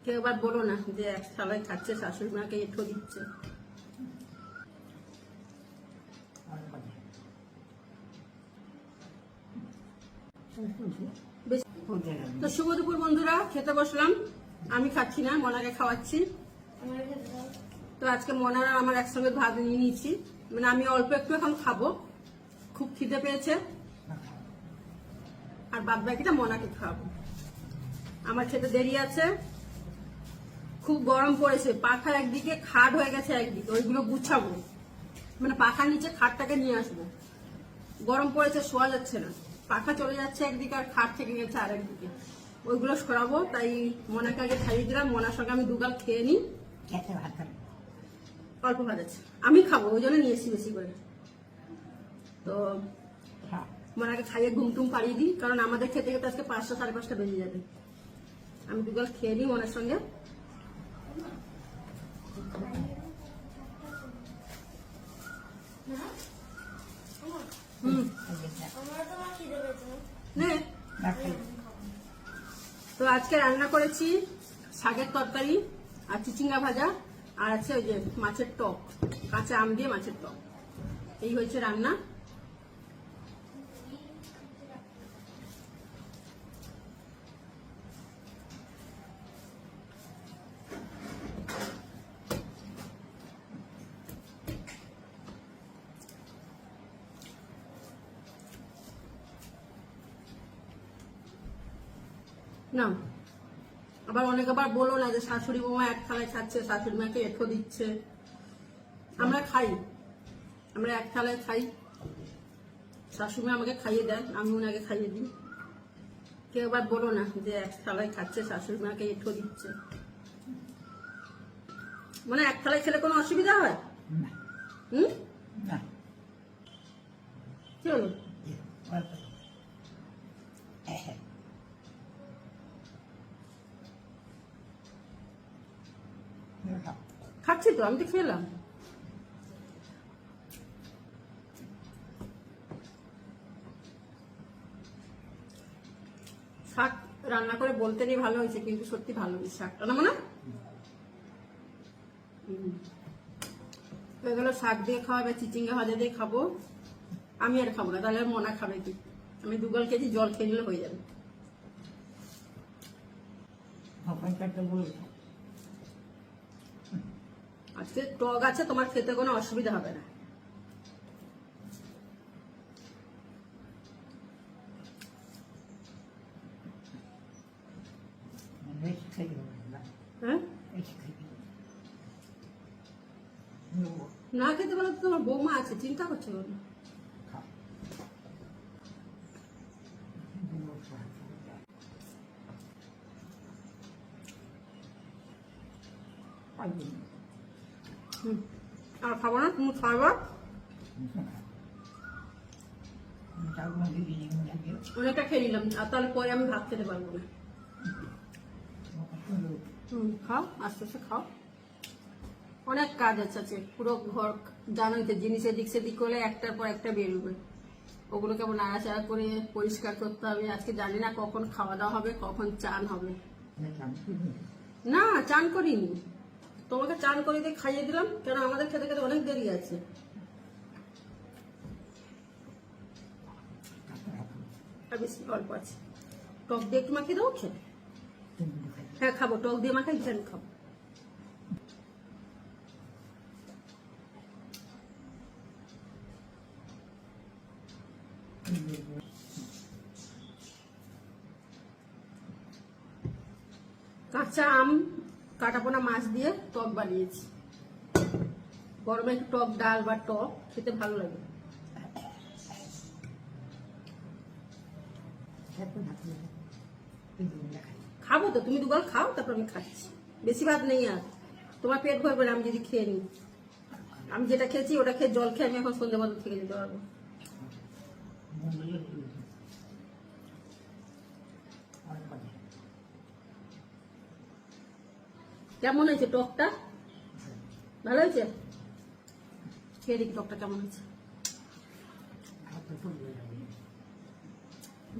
কেউ আবার বলো না যে এক থালায় খাচ্ছে, শাশুড়ি মাকে এঁঠো দিচ্ছে। তো শুভ দুপুর বন্ধুরা, খেতে বসলাম। আমি খাচ্ছি না, মনাকে খাওয়াচ্ছি। তো আজকে মনারা আমার একসঙ্গে ভাত নিয়ে নিয়েছি, মানে আমি অল্প একটু এখন খাবো, খুব খিদে পেয়েছে, আর বাদ বাকিটা মনাকে খাওয়াবো। আমার খেতে দেরি আছে, খুব গরম পড়েছে, পাখা একদিকে, খাট হয়ে গেছে একদিকে, ওইগুলো গুছাবো, মানে পাখার নিচে খাটটাকে নিয়ে আসবো। গরম পড়েছে, শোয়া যাচ্ছে না, পাখা চলে যাচ্ছে একদিকে আর খাট থেকে গেছে আর একদিকে, ওইগুলো সরাবো। তাই মনাকে আগে খাইয়ে দিলাম, মনার সঙ্গে আমি দুগাল খেয়ে নিই। অল্প ভাত আছে, আমি খাবো, ওই জন্য নিয়েছি বেশি করে। তো মনাকে খাইয়ে ঘুম টুম পাড়িয়ে দিই, কারণ আমাদের খেতে খেতে আজকে 5টা সাড়ে 5টা বেজে যাবে। আমি দুগাল খেয়ে নিই মনার সঙ্গে। তো আজকে রান্না করেছি শাকের তরকারি আর চিচিঙ্গা ভাজা, আর আছে ওই যে মাছের টক, কাঁচা আম দিয়ে মাছের টক। এই হয়েছে রান্না। না আবার অনেক আবার বলো না যে শাশুড়ি বৌমা এক থালায় খাচ্ছে, শাশুড়ি মাকে এঁঠো দিচ্ছে। আমরা খাই, আমরা এক থালায় খাই, শাশুড়ি মা আমাকে খাইয়ে দেয়, আমি ওনাকে খাইয়ে দিই। কেউ আবার বলো না যে এক থালায় খাচ্ছে, শাশুড়ি মাকে এঁঠো দিচ্ছে। মানে এক থালায় খেলে কোনো অসুবিধা হয়? হুম, কি হলো? খাচ্ছি তো, আমি তো খেলাম। শাক রান্না করে বলতে নেই ভালো হয়েছে, কিন্তু সত্যি ভালো হয়েছে শাকটা, না মানে এগুলো শাক দিয়ে খাওয়াবে, চিচিঙ্গা ভাজা দিয়ে খাবো। আমি আর খাবো না, তাহলে মনা খাবে কি? আমি দুগাল কেজি জল খেয়ে নিলে হয়ে যাবে। আজকে টক আছে, তোমার খেতে কোনো অসুবিধা হবে না। হ্যাঁ, না খেতে পারলে তো তোমার বৌমা আছে, চিন্তা করছো না। আর খাবো না, তুমি খাবা। অনেকটা খেয়ে নিলাম, আর তাহলে পরে আমি ভাত খেতে পারবো না। খাও, আস্তে আস্তে খাও, অনেক কাজ আছে। পুরো ঘর জানোই তো, জিনিস এদিক সেদিক করলে একটার পর একটা বেরোবে, ওগুলো কেমন নাড়াচাড়া করে পরিষ্কার করতে হবে। আজকে জানি না কখন খাওয়া দাওয়া হবে, কখন চান হবে। না, চান করিনি, তোমাকে চান করে দিয়ে খাইয়ে দিলাম, কেন আমাদের খেতে খেতে অনেক দেরি আছে। আর বেশি অল্প আছে, টক দিয়ে একটু মাখিয়ে দেবো খেতে। হ্যাঁ খাবো, টক দিয়ে মাখাই খেয়ে খাবো। কাঁচা আম, কাটাপোনা মাছ দিয়ে টক বানিয়েছি। গরমে একটু টক ডাল বা টক খেতে ভালো লাগে। খাবো তো, তুমি দুগাল খাও, তারপর আমি খাচ্ছি। বেশি ভাত নেই আর, তোমার পেট ভরবে না আমি যদি খেয়ে নিই। আমি যেটা খেয়েছি ওটা খেয়ে জল খেয়ে আমি এখন সন্ধ্যে বাজার থেকে যেতে পারবো। কেমন হয়েছে টকটা? ভালো হয়েছে? খেয়ে দেখি টকটা কেমন হয়েছে।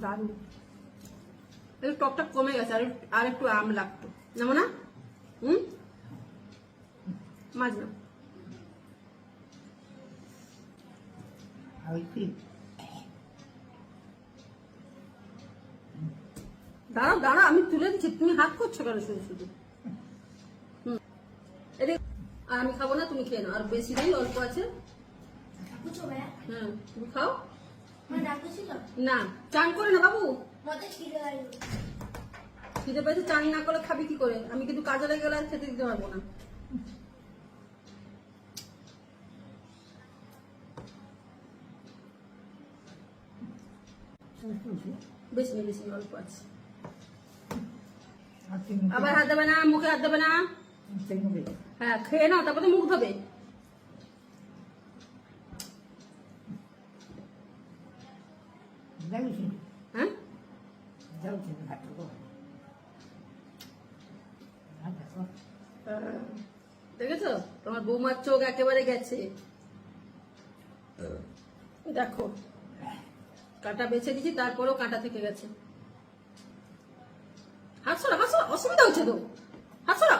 দারুণ, টকটা কমে গেছে, আর একটু আম লাগতো, না? হুম, মাছ না। দাঁড়া দাঁড়া, আমি তুলে দিচ্ছি, তুমি হাত করছো কেন শুধু শুধু? হুম, এদিকে। আর আমি খাবো না, তুমি খেয়ে নাও, আর বেশি নেই, অল্প আছে। হ্যাঁ, তুমি খাও। না, চান করে না বাবু, খিদে পেয়েছে, চান না করে খাবি কি করে? আমি কিন্তু কাজে লেগে গেলে আর খেতে দিতে পারবো না। বেশি নেই, বেশি নেই, অল্প আছে। আবার হাত দেবে না, মুখে হাত দেবে না। হ্যাঁ, খেয়ে নাও, তারপরে মুখ ধোবে। হ্যাঁ, দেখেছো তোমার বৌমার চোখ একেবারে গেছে। দেখো, কাঁটা বেছে দিচ্ছি, তারপরেও কাঁটা থেকে গেছে। হাত সরা, হাত সরা, অসুবিধা হচ্ছে তো, হাত সরা।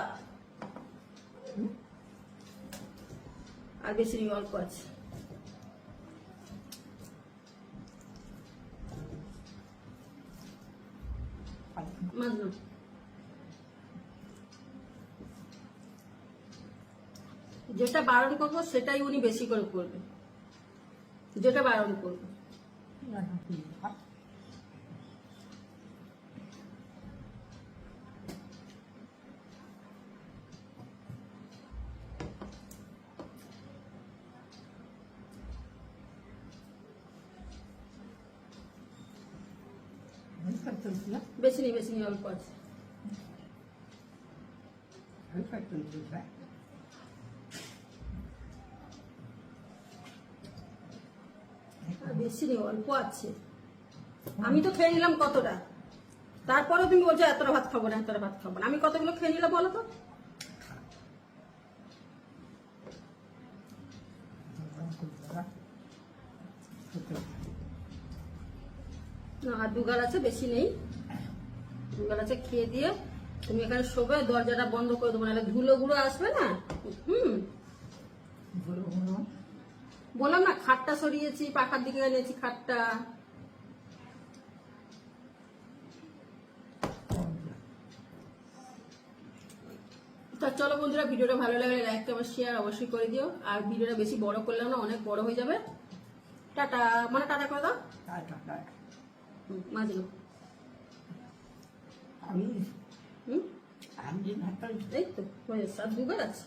আর বেশি নেই, অল্প আছে। মাছ নাও। যেটা বারণ করবো সেটাই উনি বেশি করে করবে, যেটা বারণ করবো। বেশি নেই, বেশি নেই, অল্প আছে। বেশি নেই, অল্প আছে। আমি তো খেয়ে নিলাম কতটা, তারপরে তুমি বলছো এতটা ভাত খাবো না, এতটা ভাত খাবো না। আমি কতগুলো খেয়ে নিলাম বলো তো? না, আর দুগাল আছে, বেশি নেই, দুগাল আছে। খেয়ে দিয়ে তুমি এখানে শোবে, দরজাটা বন্ধ করে দেবো, নাহলে ধুলো গুলো আসবে না। হুম, বললাম না, খাটটা সরিয়েছি, পাখার দিকে এনেছি খাটটা। তা চলো বন্ধুরা, ভিডিওটা ভালো লাগলে লাইক কমেন্ট শেয়ার অবশ্যই করে দিও। আর ভিডিওটা বেশি বড় করলাম না, অনেক বড় হয়ে যাবে। টাটা, মানে টাটা করে দাও। মাজলো। এই তো হয়ে যাচ্ছে, আর দুবার আছে।